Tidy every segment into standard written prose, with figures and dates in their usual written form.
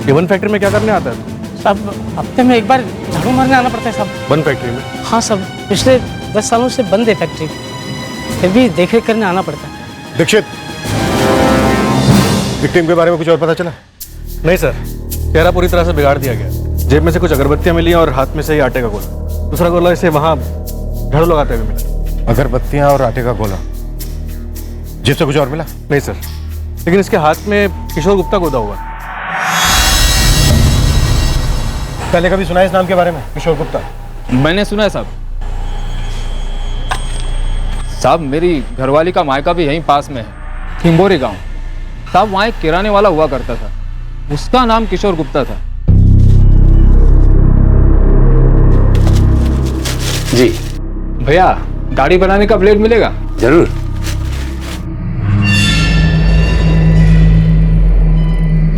ये one factory में क्या करने आता है? साहब हफ्ते में एक बार झाड़ू मारने आना पड़ता है साहब। वन फैक्ट्री में? हाँ साहब, पिछले 10 सालों से बंद है फैक्ट्री, फिर भी देख रेख करने आना पड़ता है। दीक्षित, विक्टिम के बारे में कुछ और पता चला? नहीं सर, चेहरा पूरी तरह से बिगाड़ दिया गया। जेब में से कुछ अगरबत्तियां मिली और हाथ में से ही आटे का गोला। दूसरा गोला इसे वहां झाड़ू लगाते हुए मिला। अगरबत्तियां और आटे का गोला। जेब से कुछ और मिला? नहीं सर, लेकिन इसके हाथ में किशोर गुप्ता गोदा हुआ। पहले कभी सुना है इस नाम के बारे में, किशोर गुप्ता? मैंने सुना है साहब। साहब मेरी घरवाली का मायका भी यहीं पास में है, हिंबोरी गांव। साहब वहाँ एक किराने वाला हुआ करता था, उसका नाम किशोर गुप्ता था। जी भैया, दाढ़ी बनाने का ब्लेड मिलेगा? जरूर।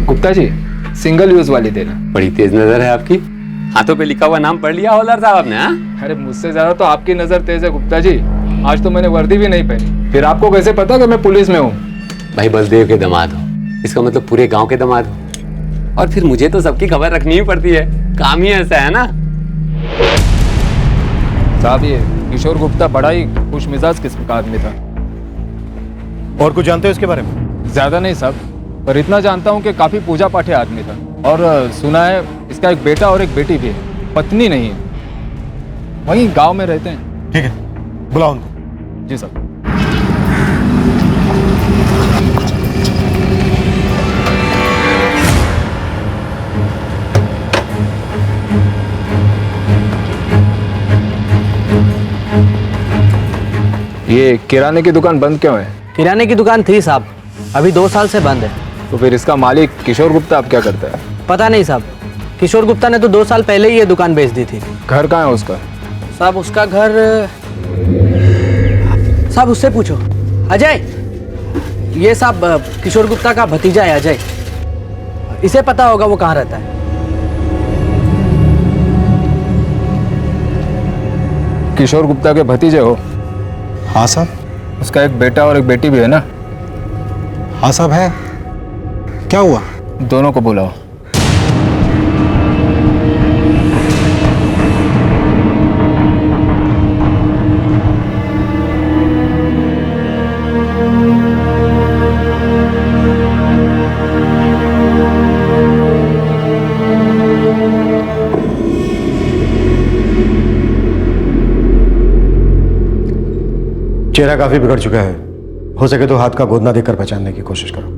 गुप्ता जी, सिंगल यूज वाली देना। बड़ी तेज नजर है आपकी। हाथों पे लिखा हुआ नाम पढ़ लिया हवलदार साहब आपने? हाँ, अरे मुझसे ज्यादा तो आपकी नजर तेज है गुप्ता जी। आज तो मैंने वर्दी भी नहीं पहनी, फिर आपको कैसे पता कि मैं पुलिस में हूँ? भाई बलदेव के दामाद हो, इसका मतलब पूरे गांव के दामाद हो। और फिर मुझे तो सबकी खबर रखनी ही पड़ती है, काम ही ऐसा है ना। साहब ये किशोर गुप्ता बड़ा ही खुश मिजाज किस्म का आदमी था। और कुछ जानते हो इसके बारे में? ज्यादा नहीं साहब, पर इतना जानता हूँ कि काफी पूजा पाठी आदमी था। और सुना है इसका एक बेटा और एक बेटी भी है, पत्नी नहीं है। वहीं गांव में रहते हैं। ठीक है, बुलाओ उनको। जी साहब। ये किराने की दुकान बंद क्यों है? किराने की दुकान थी साहब, अभी 2 साल से बंद है। तो फिर इसका मालिक किशोर गुप्ता अब क्या करता है? पता नहीं साहब, किशोर गुप्ता ने तो 2 साल पहले ही ये दुकान बेच दी थी। घर कहाँ है उसका? साहब उसका घर, साहब उससे पूछो। अजय, ये साहब किशोर गुप्ता का भतीजा है अजय, इसे पता होगा वो कहाँ रहता है। किशोर गुप्ता के भतीजे हो? हाँ साहब। उसका एक बेटा और एक बेटी भी है ना? हाँ साहब है। क्या हुआ? दोनों को बुलाओ। चेहरा काफी बिगड़ चुका है, हो सके तो हाथ का गोदना देकर पहचानने की कोशिश करो।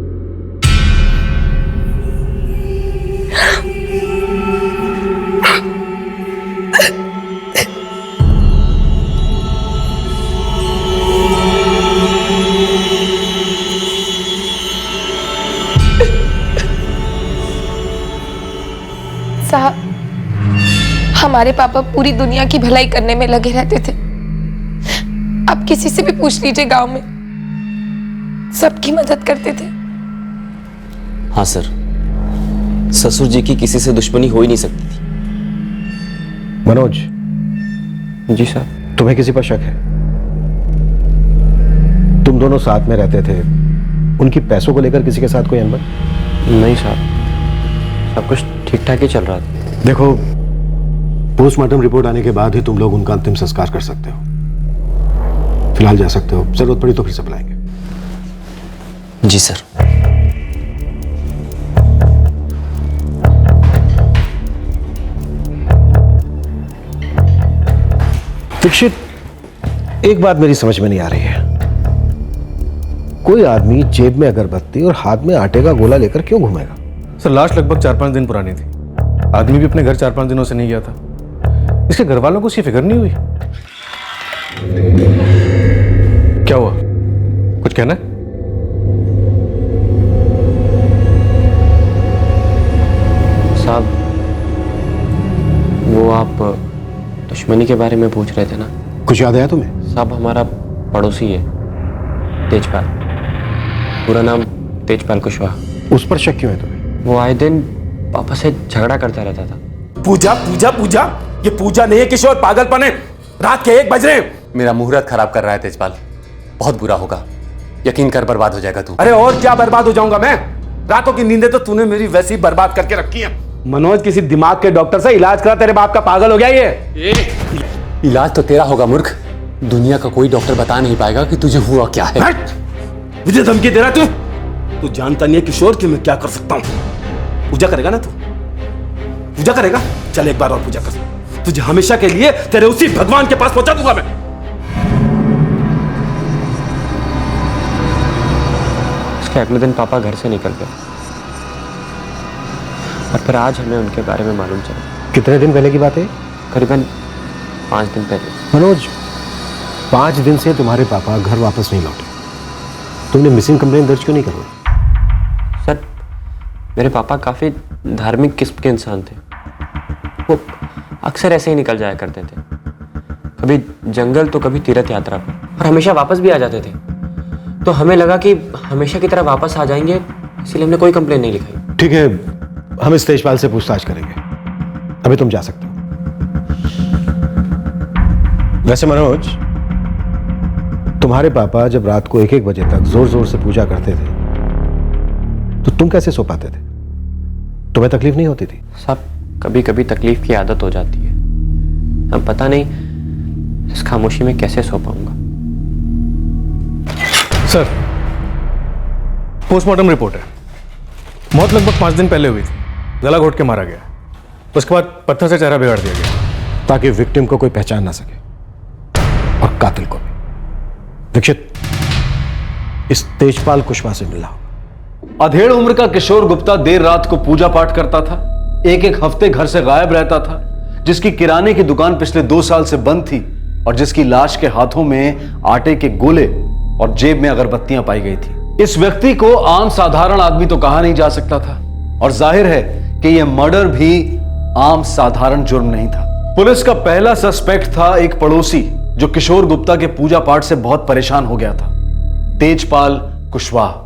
साहब, हमारे पापा पूरी दुनिया की भलाई करने में लगे रहते थे। आप किसी से भी पूछ लीजिए, गांव में सबकी मदद करते थे। हाँ सर, ससुर जी की किसी से दुश्मनी हो ही नहीं सकती थी। मनोज। जी सर। तुम्हें किसी पर शक है? तुम दोनों साथ में रहते थे, उनकी पैसों को लेकर किसी के साथ कोई अनबन? नहीं साहब, सब कुछ ठीक ठाक ही चल रहा था। देखो, पोस्टमार्टम रिपोर्ट आने के बाद ही तुम लोग उनका अंतिम संस्कार कर सकते हो। फिलहाल जा सकते हो, जरूरत पड़ी तो फिर से बुलाएंगे। जी सर। दीक्षित, एक बात मेरी समझ में नहीं आ रही है। कोई आदमी जेब में अगरबत्ती और हाथ में आटे का गोला लेकर क्यों घूमेगा? सर लाश लगभग 4-5 दिन पुरानी थी। आदमी भी अपने घर 4-5 दिनों से नहीं गया था। इसके घर वालों को उसकी फिक्र नहीं हुई? क्या हुआ, कुछ कहना है? साहब, वो आप दुश्मनी के बारे में पूछ रहे थे ना? कुछ याद आया तुम्हें? साहब हमारा पड़ोसी है तेजपाल, पूरा नाम तेजपाल कुशवाहा। उस पर शक क्यों है तुम्हें? वो आए दिन पापा से झगड़ा करता रहता था। पूजा पूजा पूजा, ये पूजा नहीं है किशोर, पागलपन है। रात के 1 बज रहे हैं। मेरा मुहूर्त खराब कर रहा है तेजपाल, बहुत बुरा होगा। यकीन कर बर्बाद हो जाएगा तू। अरे और क्या बर्बाद हो जाऊंगा मैं? रातों की नींदें तो तूने मेरी वैसे ही बर्बाद करके रखी है। मनोज, किसी दिमाग के डॉक्टर से इलाज करा, तेरे बाप का पागल हो गया ये। इलाज तो तेरा होगा मूर्ख। दुनिया का कोई डॉक्टर बता नहीं पाएगा कि तुझे हुआ क्या है। मुझे धमकी दे रहा तू जानता नहीं है किशोर कि मैं क्या कर सकता हूं। पूजा करेगा ना तू? पूजा करेगा? चल एक बार और पूजा कर। तुझे हमेशा के लिए तेरे उसी भगवान के पास पहुंचा दूंगा मैं। उसके अगले दिन पापा घर से निकल गए और फिर आज हमें उनके बारे में मालूम चला। कितने दिन पहले की बात है? करीबन 5 दिन पहले। मनोज, 5 दिन से तुम्हारे पापा घर वापस नहीं लौटे। तुमने मिसिंग कंप्लेंट दर्ज क्यों नहीं करवाई? सर, मेरे पापा काफ़ी धार्मिक किस्म के इंसान थे। वो अक्सर ऐसे ही निकल जाया करते थे, कभी जंगल तो कभी तीर्थ यात्रा पर, और हमेशा वापस भी आ जाते थे। तो हमें लगा कि हमेशा की तरह वापस आ जाएंगे, इसलिए हमने कोई कंप्लेंट नहीं लिखाई। ठीक है, हम इस तेजपाल से पूछताछ करेंगे। अभी तुम जा सकते हो। वैसे मनोज, तुम्हारे पापा जब रात को 1-1 बजे तक जोर जोर से पूजा करते थे तो तुम कैसे सो पाते थे? तुम्हें तकलीफ नहीं होती थी? साहब, कभी कभी तकलीफ की आदत हो जाती है। अब पता नहीं इस खामोशी में कैसे सो पाऊंगा। सर, पोस्टमार्टम रिपोर्ट है। मौत लगभग 5 दिन पहले हुई थी। गला घोट के मारा गया। उसके बाद पत्थर से चेहरा बिगाड़ दिया गया ताकि विक्टिम को कोई पहचान ना सके और कातिल को भी। दीक्षित, इस तेजपाल कुशवाहा से मिला हो। अधेड़ उम्र का किशोर गुप्ता देर रात को पूजा पाठ करता था, एक हफ्ते घर से गायब रहता था, जिसकी किराने की दुकान पिछले 2 साल से बंद थी और जिसकी लाश के हाथों में आटे के गोले और जेब में अगरबत्तियां पाई गई थी। इस व्यक्ति को आम साधारण आदमी तो कहा नहीं जा सकता था और जाहिर है कि यह मर्डर भी आम साधारण जुर्म नहीं था। पुलिस का पहला सस्पेक्ट था एक पड़ोसी जो किशोर गुप्ता के पूजा पाठ से बहुत परेशान हो गया था, तेजपाल कुशवाहा।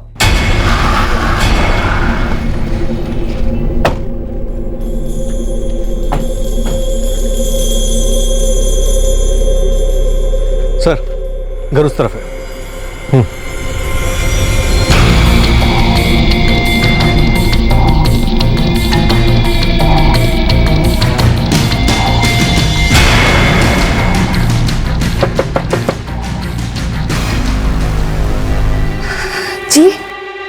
सर, घर उस तरफ है। जी,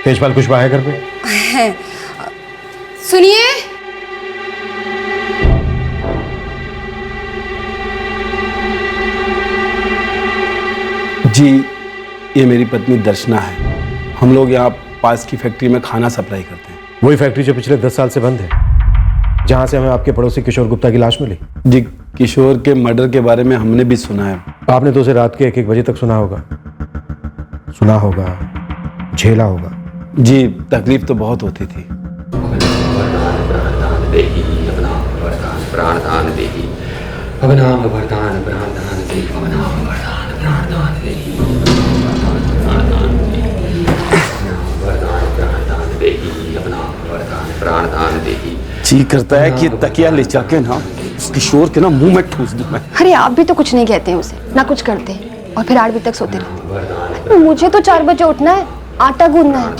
तेजपाल कुशवाहा है घर पे? है। सुनिए, जी, ये मेरी पत्नी दर्शना है। हम लोग यहाँ पास की फैक्ट्री में खाना सप्लाई करते हैं। वही फैक्ट्री जो पिछले 10 साल से बंद है, जहां से हमें आपके पड़ोसी किशोर गुप्ता की लाश मिली। जी, किशोर के मर्डर के बारे में हमने भी सुना है। आपने तो उसे रात के 1-1 बजे तक सुना होगा, झेला होगा। जी, तकलीफ तो बहुत होती थी। जी करता है कि तकिया ले जाके ना उस किशोर के ना मुंह में ठूस दूं मैं। अरे आप भी तो कुछ नहीं कहते हैं उसे, ना कुछ करते हैं और फिर 8 बजे तक सोते रहते। मुझे तो 4 बजे उठना है, आटा गूंदना है।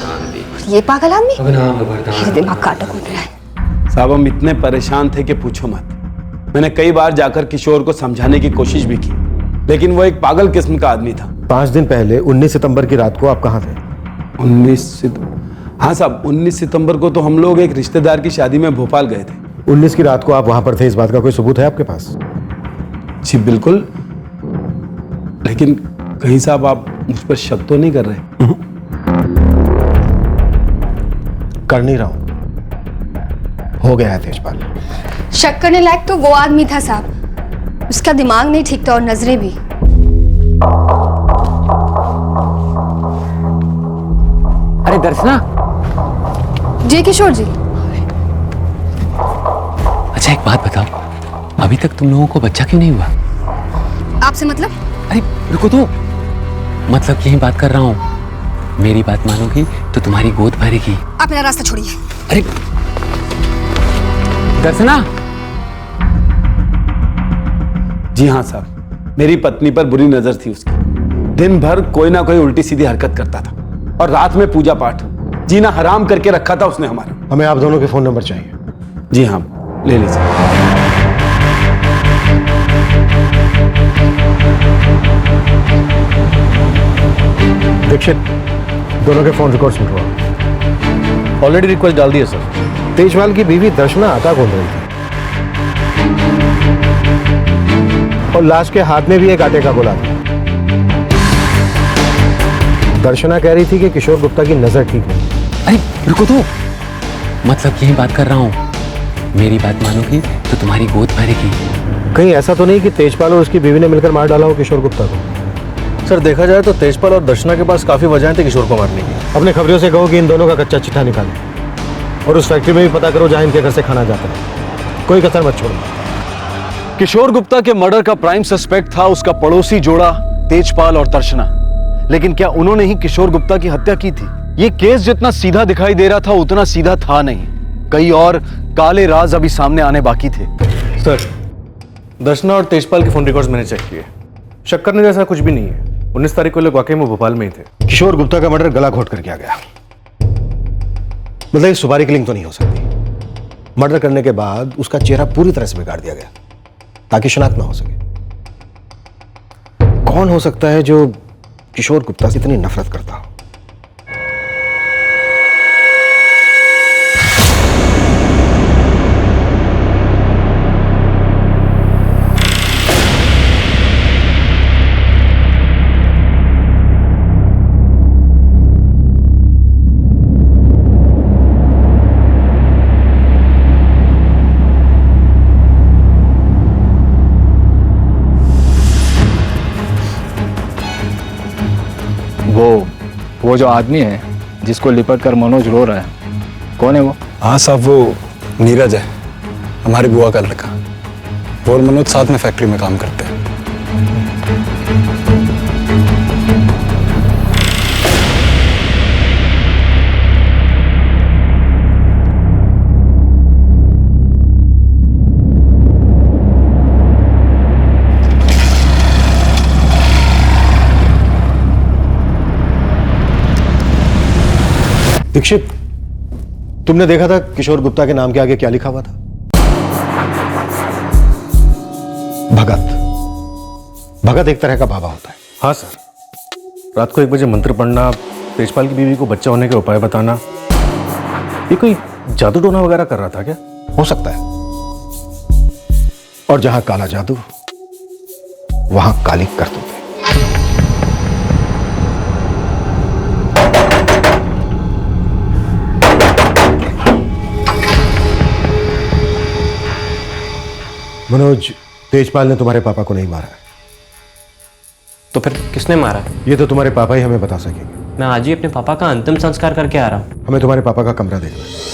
ये पागल आदमी मेरे दिमाग का आटा गूंद रहा है। साहब, हम इतने परेशान थे कि पूछो मत। मैंने कई बार जाकर किशोर को समझाने की कोशिश भी की, लेकिन वो एक पागल किस्म का आदमी था। 5 दिन पहले 19 सितंबर की रात को आप कहाँ थे? 19 हाँ साहब, 19 सितंबर को तो हम लोग एक रिश्तेदार की शादी में भोपाल गए थे। 19 की रात को आप वहां पर थे, इस बात का कोई सबूत है आपके पास? जी बिल्कुल, लेकिन कहीं साहब आप मुझ पर शक तो नहीं कर रहे? कर नहीं रहा हूं। हो गया है तेजपाल। शक करने लायक तो वो आदमी था साहब, उसका दिमाग नहीं ठीक था और नजरें भी। अरे दर्शना। जी किशोर जी। अच्छा, एक बात बताओ, अभी तक तुम लोगों को बच्चा क्यों नहीं हुआ? आपसे मतलब? अरे रुको तो, मतलब यही बात कर रहा हूँ। मेरी बात मानोगी तो तुम्हारी गोद भरेगी। आप मेरा रास्ता छोड़िए। अरे दर्शना। जी हाँ साहब, मेरी पत्नी पर बुरी नजर थी उसकी। दिन भर कोई ना कोई उल्टी सीधी हरकत करता था और रात में पूजा पाठ। जीना हराम करके रखा था उसने हमारा। हमें आप दोनों के फोन नंबर चाहिए। जी हाँ, ले लीजिए। दीक्षित, दोनों के फोन रिकॉर्ड सुन रहा हूं। ऑलरेडी रिक्वेस्ट डाल दी है सर। तेजपाल की बीवी दर्शना आटा खोल रही थी और लाश के हाथ में भी एक आटे का गोला था। दर्शना कह रही थी कि किशोर गुप्ता की नजर ठीक नहीं। अरे रुको तो, मतलब यही बात कर रहा हूँ। मेरी बात मानोगी तो तुम्हारी गोद भरेगी। कहीं ऐसा तो नहीं कि तेजपाल और उसकी बीवी ने मिलकर मार डाला हो किशोर गुप्ता को? सर देखा जाए तो तेजपाल और दर्शना के पास काफी वजह थी किशोर को मारने की। अपने खबरों से कहो कि इन दोनों का कच्चा चिट्ठा निकालें और उस फैक्ट्री में भी पता करो जहां इनके घर से खाना जाता है। कोई कसर मत छोड़ो। किशोर गुप्ता के मर्डर का प्राइम सस्पेक्ट था उसका पड़ोसी जोड़ा तेजपाल और दर्शना, लेकिन क्या उन्होंने ही किशोर गुप्ता की हत्या की थी? ये केस जितना सीधा दिखाई दे रहा था उतना सीधा था नहीं। कई और काले राज अभी सामने आने बाकी थे। सर, दर्शना और तेजपाल के फोन रिकॉर्ड्स मैंने चेक किए। शक करने जैसा कुछ भी नहीं है। 19 तारीख को लोग वाकई में भोपाल में ही थे। किशोर गुप्ता का मर्डर गला घोट कर किया गया। मतलब सुपारी किलिंग तो नहीं हो सकती। मर्डर करने के बाद उसका चेहरा पूरी तरह से बिगाड़ दिया गया ताकि शनाख्त ना हो सके। कौन हो सकता है जो किशोर गुप्ता से इतनी नफरत करता हो? वो जो आदमी है जिसको लिपट कर मनोज रो रहा है, कौन है वो? हाँ साहब, वो नीरज है, हमारी बुआ का लड़का। वो और मनोज साथ में फैक्ट्री में काम करते हैं। दीक्षित, तुमने देखा था किशोर गुप्ता के नाम के आगे क्या लिखा हुआ था? भगत। भगत एक तरह का बाबा होता है। हाँ सर, रात को 1 बजे मंत्र पढ़ना, तेजपाल की बीवी को बच्चा होने के उपाय बताना, ये कोई जादू टोना वगैरह कर रहा था क्या? हो सकता है। और जहां काला जादू वहां काली करतूत है। मनोज, तेजपाल ने तुम्हारे पापा को नहीं मारा है। तो फिर किसने मारा है? ये तो तुम्हारे पापा ही हमें बता सकेंगे। मैं आज ही अपने पापा का अंतिम संस्कार करके आ रहा हूँ। हमें तुम्हारे पापा का कमरा देखना है।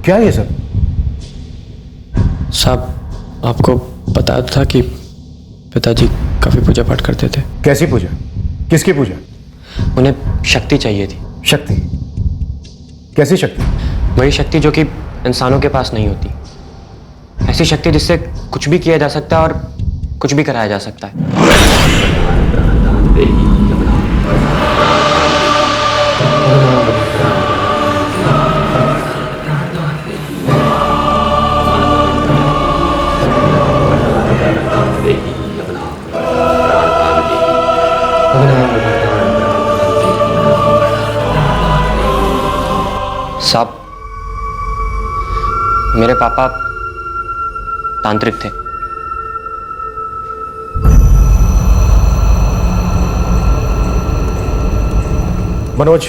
क्या है ये सब? साहब, आपको पता था कि पिताजी काफी पूजा पाठ करते थे। कैसी पूजा? किसकी पूजा? उन्हें शक्ति चाहिए थी। शक्ति? कैसी शक्ति? वही शक्ति जो कि इंसानों के पास नहीं होती। ऐसी शक्ति जिससे कुछ भी किया जा सकता है और कुछ भी कराया जा सकता है। साहब, मेरे पापा तांत्रिक थे। मनोज,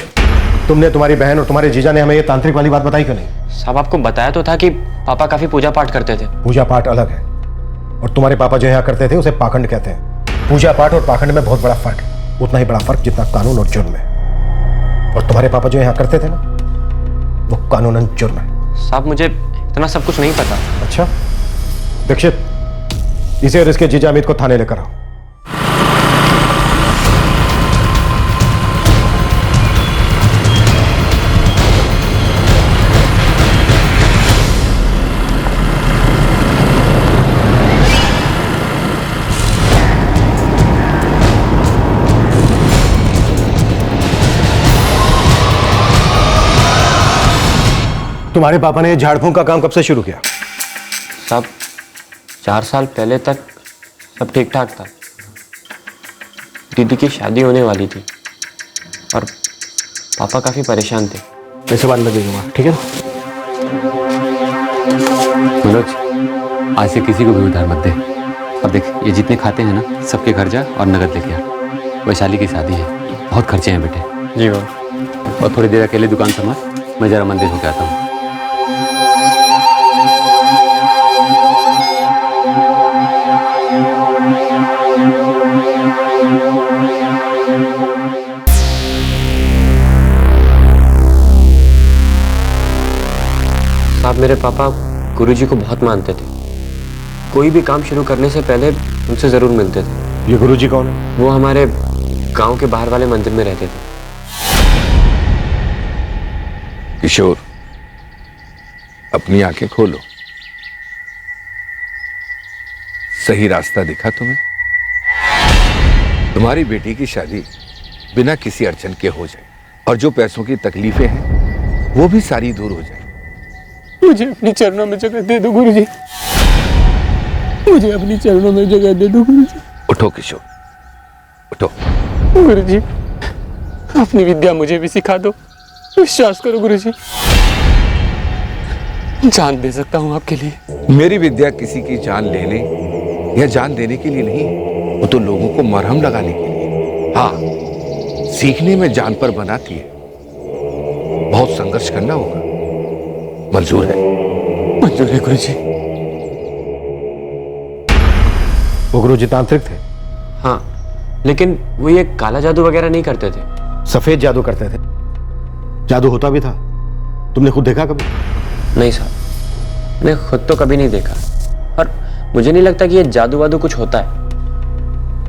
तुमने, तुम्हारी बहन और तुम्हारे जीजा ने हमें ये तांत्रिक वाली बात बताई क्यों नहीं? साहब, आपको बताया तो था कि पापा काफी पूजा पाठ करते थे। पूजा पाठ अलग है और तुम्हारे पापा जो यहाँ करते थे उसे पाखंड कहते हैं। पूजा पाठ और पाखंड में बहुत बड़ा फर्क है, उतना ही बड़ा फर्क जितना कानून और जुर्म है। और तुम्हारे पापा जो यहाँ करते थे ना, वो कानूनन जुर्म है। साहब, मुझे इतना सब कुछ नहीं पता। अच्छा, दीक्षित, इसे और इसके जीजा अमित को थाने लेकर आओ। तुम्हारे पापा ने झाड़ फूंक का काम कब से शुरू किया? साहब 4 साल पहले तक सब ठीक ठाक था। दीदी की शादी होने वाली थी और पापा काफी परेशान थे। ऐसे बात लगेगा, ठीक है ना? मनोज, आज से किसी को भी उधार मत दे। अब देख, ये जितने खाते हैं ना, सबके घर जा और नगद लेके आ। वैशाली की शादी है, बहुत खर्चे हैं बेटे। जी बाबा। और थोड़ी देर अकेले दुकान संभाल, मैं जरा मंदिर होके आता हूँ। साहब मेरे पापा गुरुजी को बहुत मानते थे। कोई भी काम शुरू करने से पहले उनसे जरूर मिलते थे। ये गुरुजी कौन है? वो हमारे गांव के बाहर वाले मंदिर में रहते थे। किशोर, अपनी आंखें खोलो। सही रास्ता दिखा तुम्हें? तुम्हारी बेटी की शादी बिना किसी अड़चन के हो जाए और जो पैसों की तकलीफें हैं वो भी सारी दूर हो जाए। मुझे अपनी चरणों में जगह दे दो गुरुजी। मुझे अपनी चरणों में जगह दे दो गुरुजी। उठो किशोर, उठो। गुरुजी, अपनी विद्या मुझे भी सिखा दो। विश्वास करो गुरुजी, जान दे सकता हूँ आपके लिए। मेरी विद्या किसी की जान लेने या जान देने के लिए नहीं, वो तो लोगों को मरहम लगाने के लिए। हाँ, सीखने में जान पर बनाती है। बहुत संघर्ष करना होगा। मंजूर है? मंजूर है गुरुजी। वो गुरुजी तांत्रिक थे? हाँ, लेकिन वो ये काला जादू वगैरह नहीं करते थे। सफेद जादू करते थे। जादू होता भी था, तुमने खुद देखा कभी? नहीं साहब, मैं खुद तो कभी नहीं देखा और मुझे नहीं लगता कि ये जादू वादू कुछ होता है।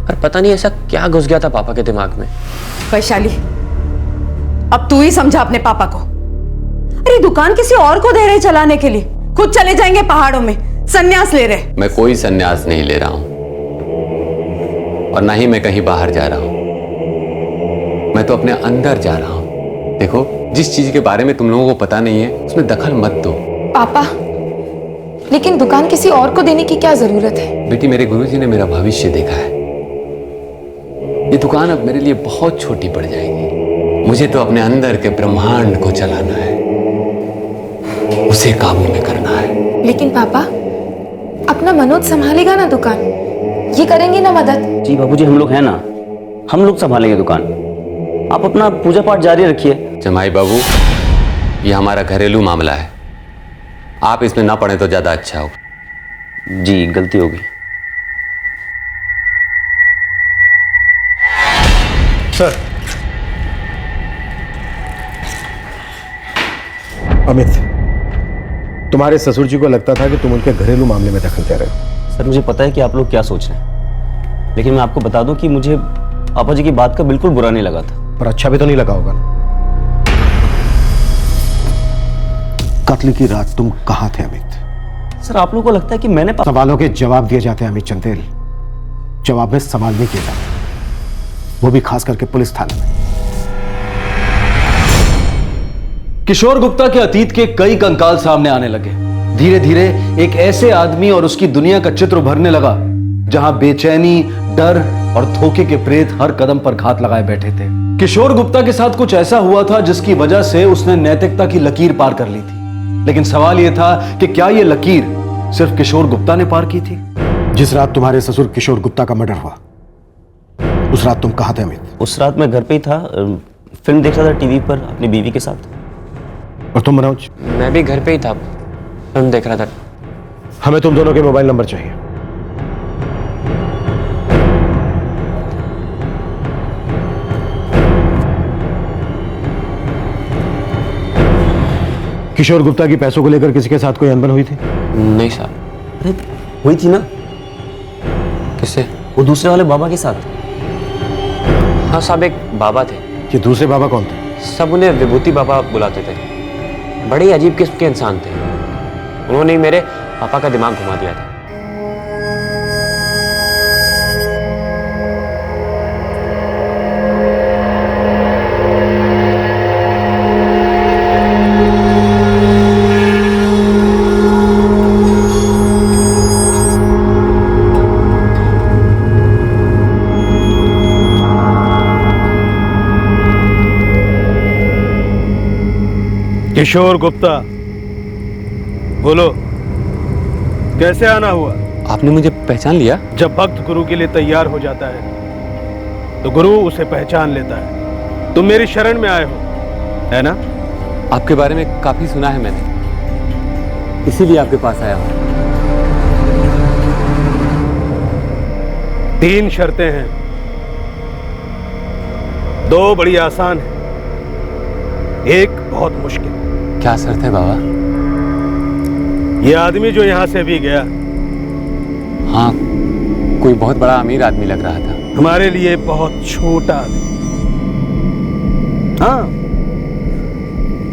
पर पता नहीं ऐसा क्या घुस गया था पापा के दिमाग में। वैशाली, अब तू ही समझा अपने पापा को। अरे दुकान किसी और को दे रहे चलाने के लिए, खुद चले जाएंगे पहाड़ों में, संन्यास ले रहे। मैं कोई संन्यास नहीं ले रहा हूं और ना ही मैं कहीं बाहर जा रहा हूं। मैं तो अपने अंदर जा रहा हूं। देखो, जिस चीज के बारे में तुम लोगों को पता नहीं है उसमें दखल मत दो। पापा, लेकिन दुकान किसी और को देने की क्या जरूरत है? बेटी, मेरे गुरुजी ने मेरा भविष्य देखा है। ये दुकान अब मेरे लिए बहुत छोटी पड़ जाएगी। मुझे तो अपने अंदर के ब्रह्मांड को चलाना है, उसे काबू में करना है। लेकिन पापा, अपना मनोज संभालेगा ना दुकान? ये करेंगे ना मदद? जी बाबूजी, हम लोग हैं ना, हम लोग संभालेंगे दुकान। आप अपना पूजा पाठ जारी रखिए। जमाई बाबू, ये हमारा घरेलू मामला है। आप इसमें ना पड़े तो ज्यादा अच्छा हो। जी, गलती होगी। सर, अमित, तुम्हारे ससुर जी को लगता था कि तुम उनके घरेलू मामले में दखल दे रहे हो। सर, मुझे पता है कि आप लोग क्या सोच रहे हैं, लेकिन मैं आपको बता दूं कि मुझे पापा जी की बात का बिल्कुल बुरा नहीं लगा था। पर अच्छा भी तो नहीं लगा होगा ना? कत्ल की रात तुम कहां थे अमित? सर, आप लोगों को लगता है कि मैंने सवालों के जवाब दिए जाते हैं अमित चंदेल, जवाब में सवाल नहीं किए जाते, वो भी खास करके पुलिस थाने में। किशोर गुप्ता के अतीत के कई कंकाल सामने आने लगे। धीरे धीरे एक ऐसे आदमी और उसकी दुनिया का चित्र उभरने लगा जहां बेचैनी, डर और धोखे के प्रेत हर कदम पर घात लगाए बैठे थे। किशोर गुप्ता के साथ कुछ ऐसा हुआ था जिसकी वजह से उसने नैतिकता की लकीर पार कर ली थी। लेकिन सवाल यह था कि क्या यह लकीर सिर्फ किशोर गुप्ता ने पार की थी? जिस रात तुम्हारे ससुर किशोर गुप्ता का मर्डर हुआ, उस रात तुम कहां थे अमित? उस रात मैं घर पे ही था, फिल्म देख रहा था टीवी पर अपनी बीवी के साथ। और तुम मनोज? मैं भी घर पे ही था, फिल्म देख रहा था। हमें तुम दोनों के मोबाइल नंबर चाहिए। किशोर गुप्ता की पैसों को लेकर किसी के साथ कोई अनबन हुई थी? नहीं साहब। अरे हुई थी ना। किससे? वो दूसरे वाले बाबा के साथ। हाँ साहब, एक बाबा थे। ये दूसरे बाबा कौन थे? सब उन्हें विभूति बाबा बुलाते थे। बड़े ही अजीब किस्म के इंसान थे। उन्होंने ही मेरे पापा का दिमाग घुमा दिया था। किशोर गुप्ता, बोलो कैसे आना हुआ? आपने मुझे पहचान लिया? जब भक्त गुरु के लिए तैयार हो जाता है तो गुरु उसे पहचान लेता है। तुम मेरी शरण में आए हो, है ना? आपके बारे में काफी सुना है मैंने, इसीलिए आपके पास आया हूं। 3 शर्तें हैं, 2 बड़ी आसान है, एक बहुत मुश्किल। क्या शर्त है बाबा? ये आदमी जो यहां से भी गया, हाँ, कोई बहुत बड़ा अमीर आदमी लग रहा था। हमारे लिए बहुत छोटा आदमी। हाँ,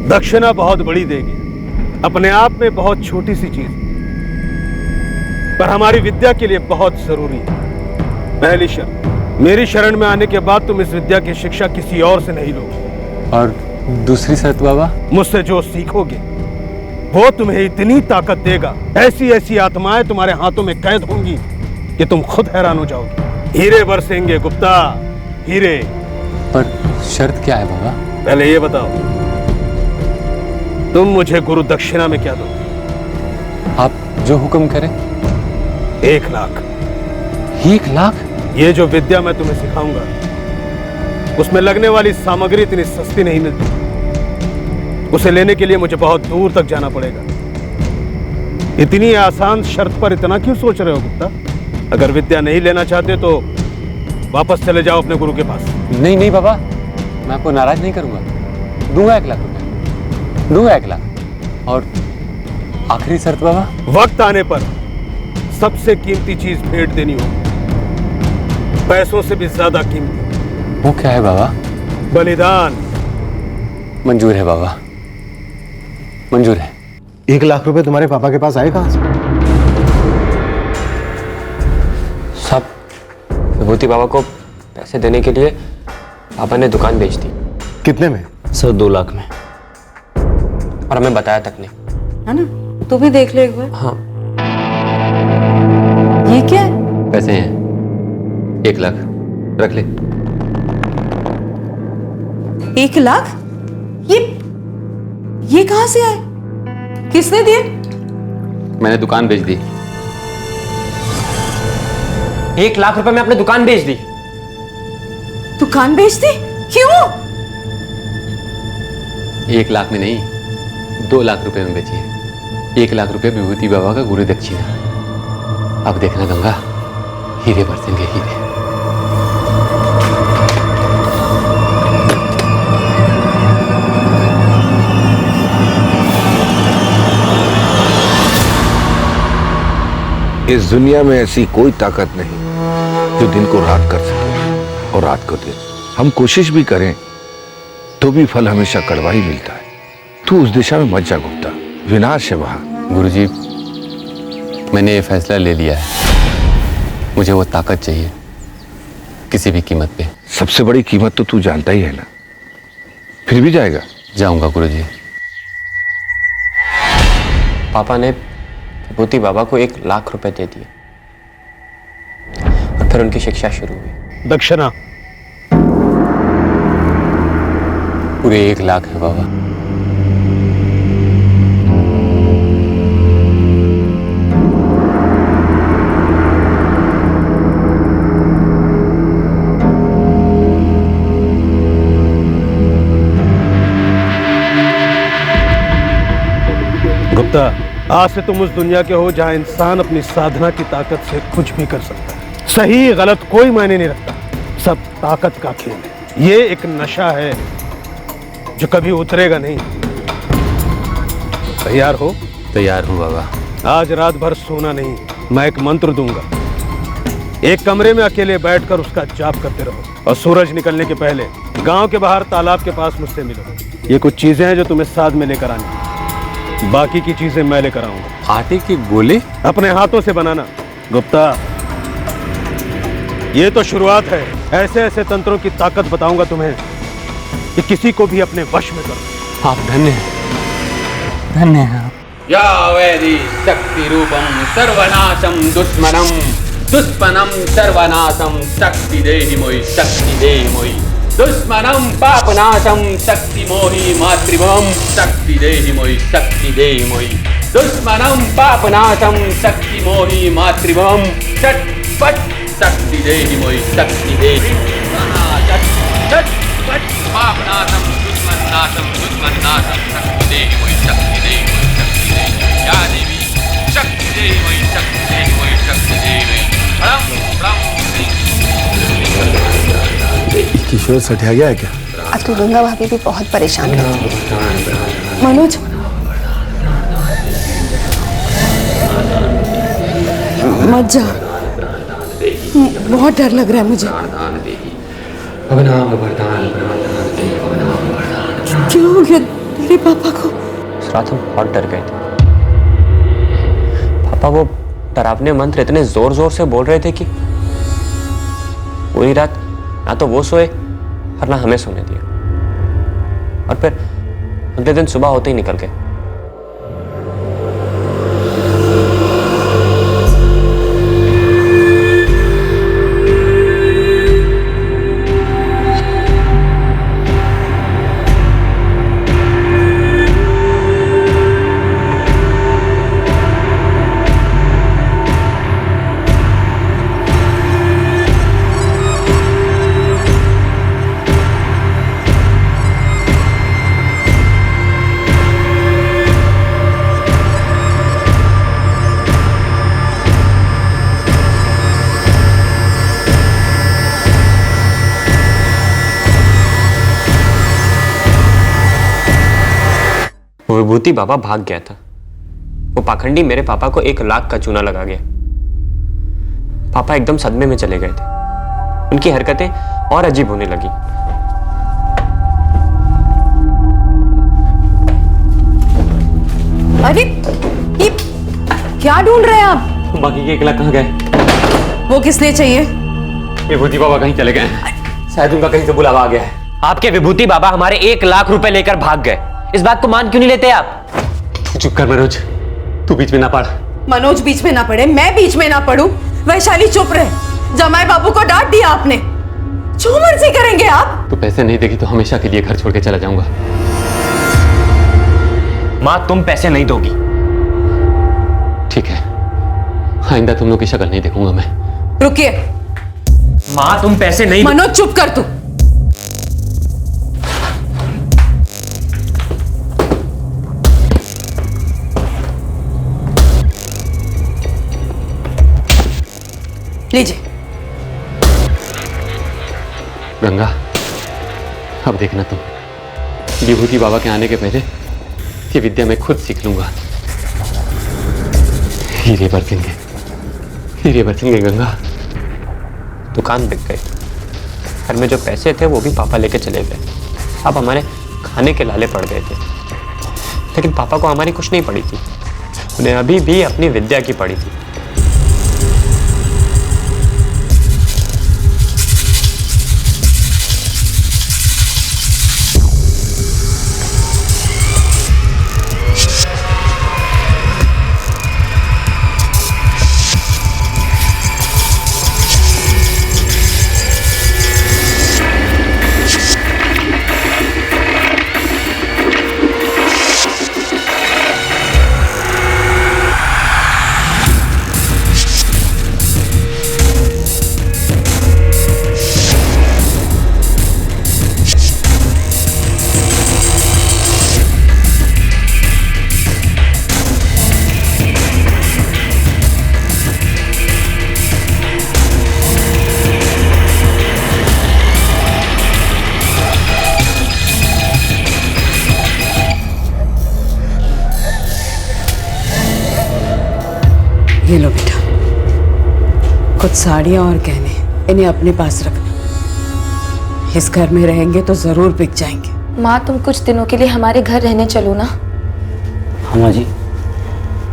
दक्षिणा बहुत बड़ी देगी, अपने आप में बहुत छोटी सी चीज, पर हमारी विद्या के लिए बहुत जरूरी है। पहली शर्त, मेरी शरण में आने के बाद तुम इस विद्या की शिक्षा किसी और से नहीं लोगे। और दूसरी शर्त बाबा? मुझसे जो सीखोगे वो तुम्हें इतनी ताकत देगा, ऐसी ऐसी आत्माएं तुम्हारे हाथों में कैद होंगी कि तुम खुद हैरान हो जाओगे। हीरे बरसेंगे गुप्ता, हीरे। पर शर्त क्या है बाबा? पहले ये बताओ, तुम मुझे गुरु दक्षिणा में क्या दो? आप जो हुक्म करें। 1 लाख। 1 लाख? ये जो विद्या मैं तुम्हें सिखाऊंगा, उसमें लगने वाली सामग्री इतनी सस्ती नहीं मिलती। उसे लेने के लिए मुझे बहुत दूर तक जाना पड़ेगा। इतनी आसान शर्त पर इतना क्यों सोच रहे हो गुप्ता? अगर विद्या नहीं लेना चाहते तो वापस चले जाओ अपने गुरु के पास। नहीं नहीं बाबा, मैं आपको नाराज नहीं करूंगा। दूंगा 1 लाख रुपए, दूंगा 1 लाख। और आखिरी शर्त बाबा? वक्त आने पर सबसे कीमती चीज भेंट देनी होगी, पैसों से भी ज्यादा कीमती। वो क्या है बाबा? बलिदान। मंजूर है बाबा, मंजूर है। 1 लाख रुपए तुम्हारे पापा के पास आए कहां से? सब विभूति बाबा को पैसे देने के लिए पापा ने दुकान बेच दी। कितने में? सर 2 लाख में। और हमें बताया तक नहीं। है ना? तू भी देख ले एक बार। हाँ। ये क्या है? पैसे हैं 1 लाख, रख ले। 1 लाख? ये कहां से आए? किसने दिए? मैंने दुकान बेच दी। 1 लाख रुपए में अपने दुकान बेच दी। दुकान बेच दी? क्यों? 1 लाख में नहीं, 2 लाख रुपए में बेची है। 1 लाख रुपए विभूति बाबा का गुरु दक्षिणा। अब देखना गंगा, हीरे बरसेंगे हीरे। इस दुनिया में ऐसी कोई ताकत नहीं जो दिन को रात कर सके और रात को दिन। हम कोशिश भी करें तो भी फल हमेशा कड़वा ही मिलता है। तू उस दिशा में मत जा गुप्ता, विनाश है वहां। गुरुजी, मैंने ये फैसला ले लिया है। मुझे वो ताकत चाहिए, किसी भी कीमत पे। सबसे बड़ी कीमत तो तू जानता ही है ना। फिर भी जाएगा? जाऊंगा गुरुजी। पापा ने विभूति बाबा को 1 लाख रुपए दे दिए और फिर उनकी शिक्षा शुरू हुई। दक्षिणा? पूरे 1 लाख है बाबा। गुप्ता, आज से तुम उस दुनिया के हो जहां इंसान अपनी साधना की ताकत से कुछ भी कर सकता है। सही गलत कोई मायने नहीं रखता, सब ताकत का खेल है। ये एक नशा है जो कभी उतरेगा नहीं। तैयार हो? तैयार हूं बाबा। आज रात भर सोना नहीं, मैं एक मंत्र दूंगा। एक कमरे में अकेले बैठकर उसका जाप करते रहो और सूरज निकलने के पहले गांव के बाहर तालाब के पास मुझसे मिलो। ये कुछ चीजें हैं जो तुम्हें साथ में लेकर आनी, बाकी की चीजें मैं लेकर आऊंगा। आटे के गोले? अपने हाथों से बनाना। गुप्ता, ये तो शुरुआत है। ऐसे ऐसे तंत्रों की ताकत बताऊंगा तुम्हें कि किसी को भी अपने वश में करो। आप धन्य हैं, धन्य हैं। या वैदि शक्ति रूपम सर्वनाशम दुष्मनम दुष्पनम सर्वनाशम शक्ति देहि मोहि दुष्मनं पापनाशं शक्ति मोहि मातृभवं शक्ति देहि मोहि दुष्मनं पापनाशं शक्ति मोहि मातृभवं चटपट शक्ति देहि मोहि शक्ति देहि चटपट पापनाशं दुष्मन्नाशं शक्ति देहि मोहि शक्ति देहि या देवी शक्ति देहि मोहि शक्ति देहि ह्रम ह्रम किशोर सठिया गया है क्या? अब तो गंगा भाभी भी बहुत परेशान रहती है। मनोज, मत जा, बहुत डर लग रहा है मुझे। क्या हो गया मेरे पापा को? उस रात हम बहुत डर गए थे। पापा वो डरावने मंत्र इतने जोर जोर से बोल रहे थे कि पूरी रात ना तो वो सोए और ना हमें सोने दिया, और फिर अगले दिन सुबह होते ही निकल गए। विभूति बाबा भाग गया था। वो पाखंडी मेरे पापा को 1 लाख का चूना लगा गया। पापा एकदम सदमे में चले गए थे। उनकी हरकतें और अजीब होने लगी। अरे ये क्या ढूंढ रहे हैं आप? बाकी के 1 लाख कहाँ गए? वो किस लिए चाहिए? विभूति बाबा कहीं चले गए। शायद उनका कहीं से बुलावा आ गया है। आपके विभूति बाबा हमारे 1 लाख रुपए लेकर भाग गए। इस बात को मान क्यों नहीं लेते आप? चुप कर मनोज, तू बीच में ना पड़। मनोज बीच में ना पड़े, मैं बीच में ना पड़ूं। वैशाली चुप रहे। जमाई बाबू को डांट दिया आपने। जो मर्जी करेंगे आप। तू पैसे नहीं देगी तो हमेशा के लिए घर छोड़ के चला जाऊंगा। माँ तुम पैसे नहीं दोगी। ठीक है, आइंदा तुम लोग की शक्ल नहीं देखूंगा मैं। रुकिए। माँ तुम पैसे नहीं। मनोज चुप कर तू। लीजिए। गंगा, अब देखना तुम, विभूति बाबा के आने के पहले ये विद्या मैं खुद सीख लूंगा। हीरे बरसेंगे गंगा। दुकान बिक गई। घर में जो पैसे थे वो भी पापा लेके चले गए। अब हमारे खाने के लाले पड़ गए थे। लेकिन पापा को हमारी कुछ नहीं पड़ी थी। उन्हें अभी भी अपनी विद्या की पड़ी थी। ये लो बेटा, कुछ साड़ियाँ और गहने, इन्हें अपने पास रखना। इस घर में रहेंगे तो जरूर बिक जाएंगे। माँ तुम कुछ दिनों के लिए हमारे घर रहने चलो ना। हाँ माँ जी,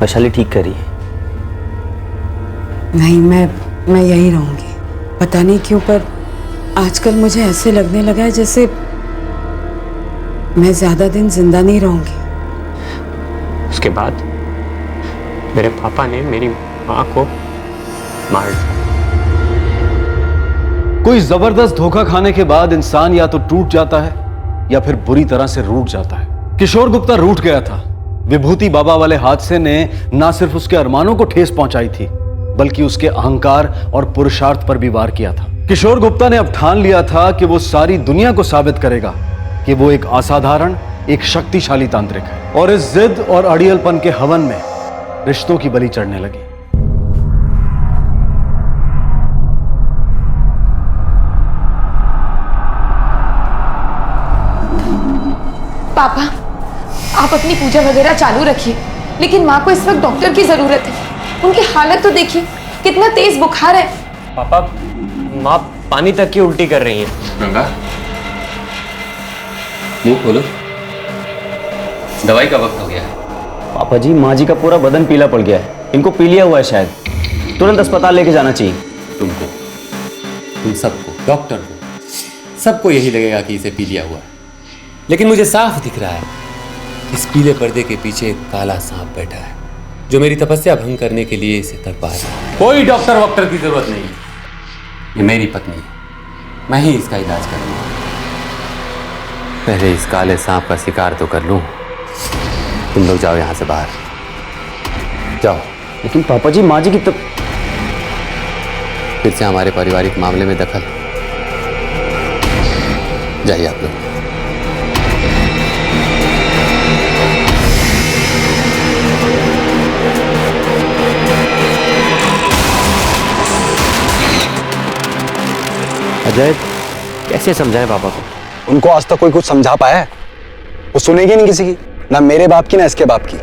वैशाली ठीक कर रही है। नहीं, मैं यहीं रहूंगी। पता नहीं क्यों पर आजकल मुझे ऐसे लगने लगा है जैसे मैं ज्यादा दिन जिंदा नहीं रहूंगी। उसके बाद मेरे पापा ने मेरी माँ को मार दिया। कोई जबरदस्त धोखा खाने के बाद इंसान या तो टूट जाता है या फिर बुरी तरह से रूठ जाता है। किशोर गुप्ता रूठ गया था। विभूति बाबा वाले हादसे ने ना सिर्फ उसके अरमानों को ठेस पहुंचाई थी, बल्कि उसके अहंकार और पुरुषार्थ पर भी वार किया था। किशोर गुप्ता ने अब ठान लिया था कि वो सारी दुनिया को साबित करेगा कि वो एक असाधारण, एक शक्तिशाली तांत्रिक है। और इस जिद और अड़ियलपन के हवन में रिश्तों की बलि चढ़ने लगी। पापा, आप अपनी पूजा वगैरह चालू रखिए, लेकिन माँ को इस वक्त डॉक्टर की जरूरत है। उनकी हालत तो देखिए, कितना तेज बुखार है। पापा, माँ पानी तक की उल्टी कर रही है। गंगा, मुंह खोलो। दवाई का वक्त हो गया है। पापा जी, माँ जी का पूरा बदन पीला पड़ गया है, इनको पीलिया हुआ है शायद, तुरंत अस्पताल लेके जाना चाहिए। तुमको, तुम सबको, डॉक्टर को, सबको यही लगेगा कि इसे पीलिया हुआ है, लेकिन मुझे साफ दिख रहा है इस पीले पर्दे के पीछे एक काला सांप बैठा है जो मेरी तपस्या भंग करने के लिए इसे तड़पा रहा है। कोई डॉक्टर वॉक्टर की जरूरत नहीं है, ये मेरी पत्नी है, मैं ही इसका इलाज करूंगा। पहले इस काले सांप का शिकार तो कर लूं। तुम लोग जाओ यहां से बाहर, जाओ। लेकिन पापा जी, माँ जी की तब फिर से हमारे पारिवारिक मामले में दखल। जाइए आप लोग। अजय, कैसे समझाएं पापा को? उनको आज तक कोई कुछ समझा पाया है? वो सुनेगी नहीं किसी की, ना मेरे बाप की ना इसके बाप की।